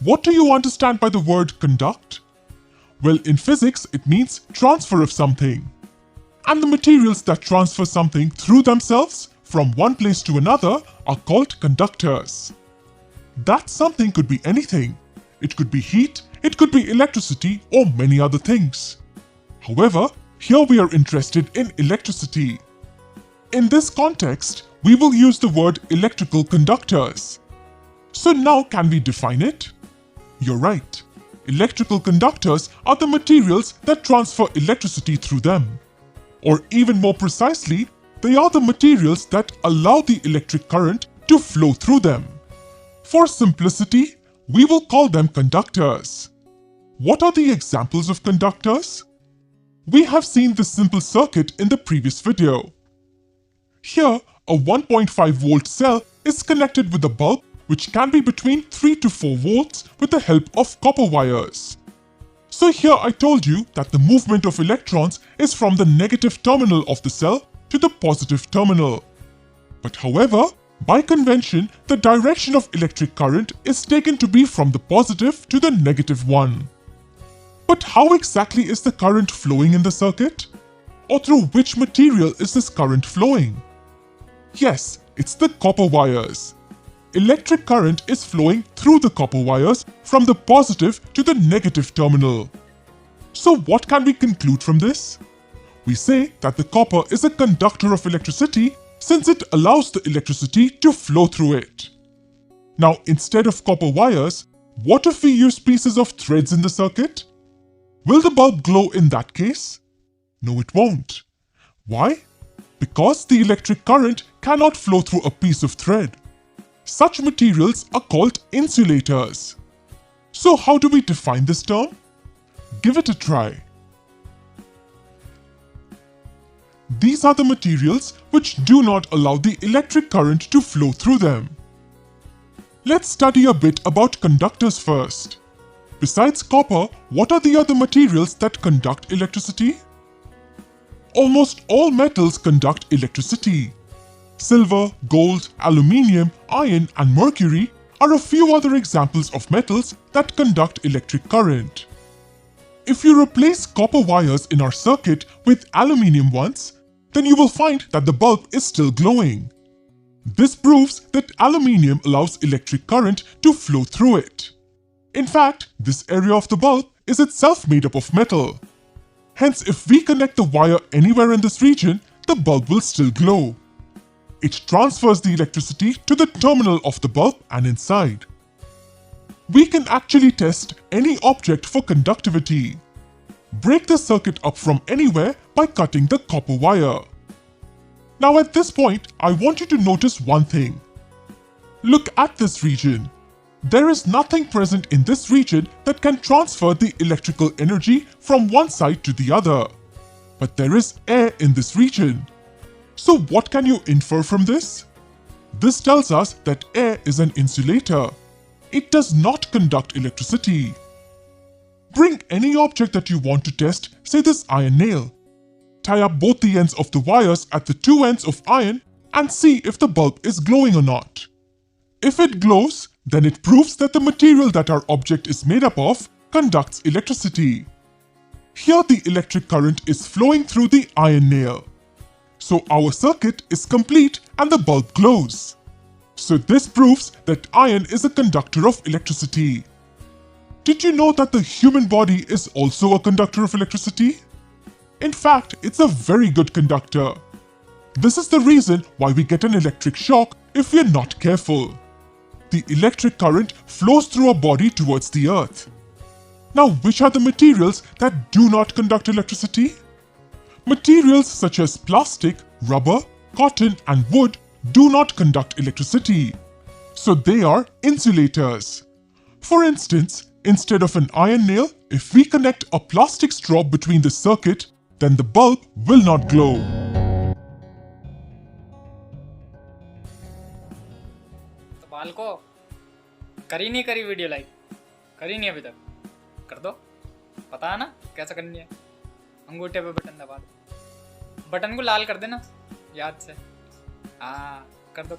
What do you understand by the word conduct? Well, in physics, it means transfer of something. And the materials that transfer something through themselves from one place to another are called conductors. That something could be anything. It could be heat, it could be electricity, or many other things. However, here we are interested in electricity. In this context, we will use the word electrical conductors. So now can we define it? You're right. Electrical conductors are the materials that transfer electricity through them. Or even more precisely, they are the materials that allow the electric current to flow through them. For simplicity, we will call them conductors. What are the examples of conductors? We have seen this simple circuit in the previous video. Here, a 1.5 volt cell is connected with a bulb which can be between 3 to 4 volts with the help of copper wires. So here I told you that the movement of electrons is from the negative terminal of the cell to the positive terminal. But however, by convention, the direction of electric current is taken to be from the positive to the negative one. But how exactly is the current flowing in the circuit? Or through which material is this current flowing? Yes, it's the copper wires. Electric current is flowing through the copper wires from the positive to the negative terminal. So what can we conclude from this? We say that the copper is a conductor of electricity since it allows the electricity to flow through it. Now, instead of copper wires, what if we use pieces of threads in the circuit? Will the bulb glow in that case? No, it won't. Why? Because the electric current cannot flow through a piece of thread. Such materials are called insulators. So how do we define this term? Give it a try. These are the materials which do not allow the electric current to flow through them. Let's study a bit about conductors first. Besides copper, what are the other materials that conduct electricity? Almost all metals conduct electricity. Silver, gold, aluminium, iron, and mercury are a few other examples of metals that conduct electric current. If you replace copper wires in our circuit with aluminium ones, then you will find that the bulb is still glowing. This proves that aluminium allows electric current to flow through it. In fact, this area of the bulb is itself made up of metal. Hence, if we connect the wire anywhere in this region, the bulb will still glow. It transfers the electricity to the terminal of the bulb and inside. We can actually test any object for conductivity. Break the circuit up from anywhere by cutting the copper wire. Now at this point, I want you to notice one thing. Look at this region. There is nothing present in this region that can transfer the electrical energy from one side to the other. But there is air in this region. So what can you infer from this? This tells us that air is an insulator. It does not conduct electricity. Bring any object that you want to test, say this iron nail. Tie up both the ends of the wires at the two ends of iron and see if the bulb is glowing or not. If it glows, then it proves that the material that our object is made up of conducts electricity. Here the electric current is flowing through the iron nail. So our circuit is complete and the bulb glows. So this proves that iron is a conductor of electricity. Did you know that the human body is also a conductor of electricity? In fact, it's a very good conductor. This is the reason why we get an electric shock if we are not careful. The electric current flows through our body towards the earth. Now, which are the materials that do not conduct electricity? Materials such as plastic, rubber, cotton, and wood do not conduct electricity. So they are insulators. For instance, instead of an iron nail, if we connect a plastic straw between the circuit, then the bulb will not glow. तो बालको करी नहीं करी video like करी नहीं अभी तक कर दो पता है ना कैसे करनी है अंगूठे पे बटन दबा दो बटन को लाल कर देना याद से हाँ कर दो